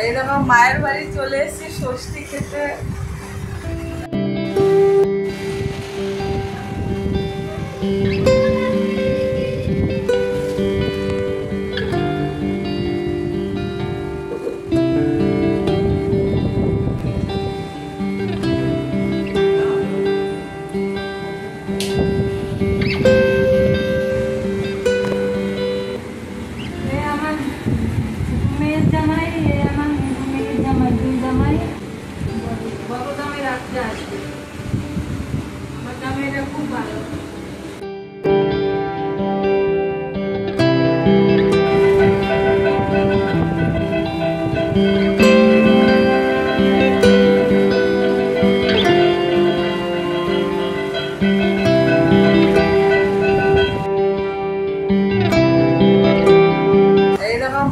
এই দেখো মায়ের বাড়ি চলে এসেছি ষষ্ঠী খেতে।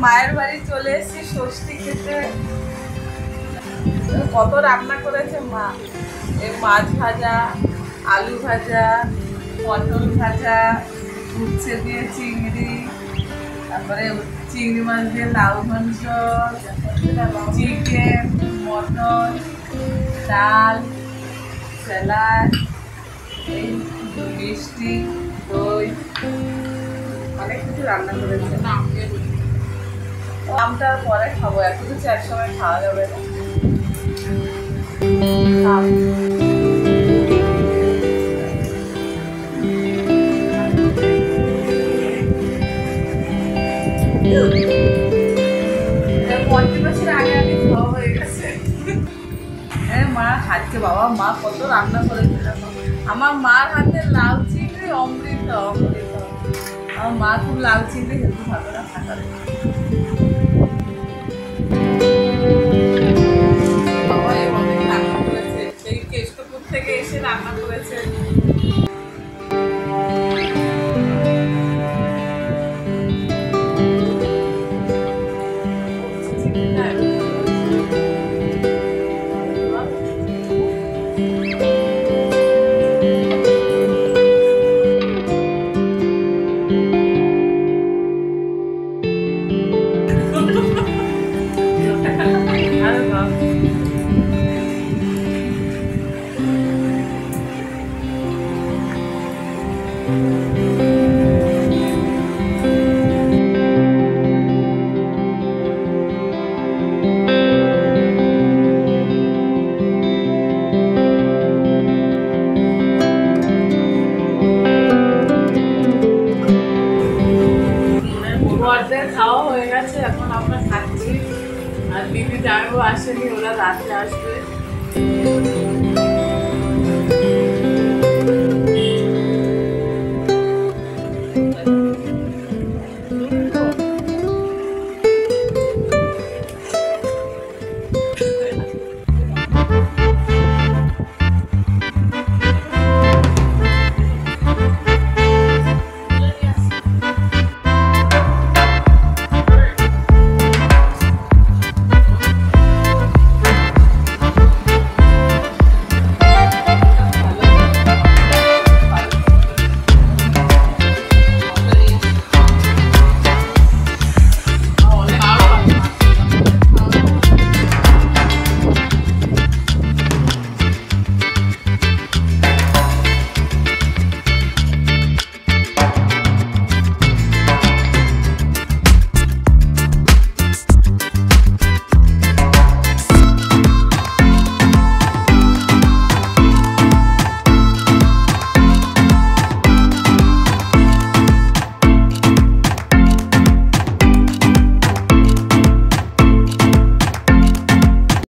মায়ের বাড়ি চলে এসেছি ষষ্ঠী খেতে। কত রান্না করেছে মা, এই মাছ ভাজা, আলু ভাজা, পটল ভাজা, উচ্ছে দিয়ে চিংড়ি, তারপরে চিংড়ি মাছ দিয়ে লাউ ঘন্ট, চিকেন, মটন, ডাল, স্যালাড, এই মিষ্টি, দই, অনেক কিছু রান্না করেছে। আমটা পরে খাবো, এখন কিছু একসময় খাওয়া যাবে না। আগে আগে খাওয়া হয়ে গেছে। হ্যাঁ মা খাচ্ছে বাবা, মা কত রান্না করেছে। আমার মার হাতের লাউ চিংড়ি অমৃত অমৃত। আমার মা খুব লাউ চিংড়ি খেতে ভালো না খাতারে। বাবা অনেক রান্না করেছে, সেই কেষ্টপুর থেকে এসে রান্না করেছে। খাওয়া হয়ে গেছে, এখন আমরা খাচ্ছি। আর দিদি জামাইবাবু আসেনি, ওরা রাতে আসবে।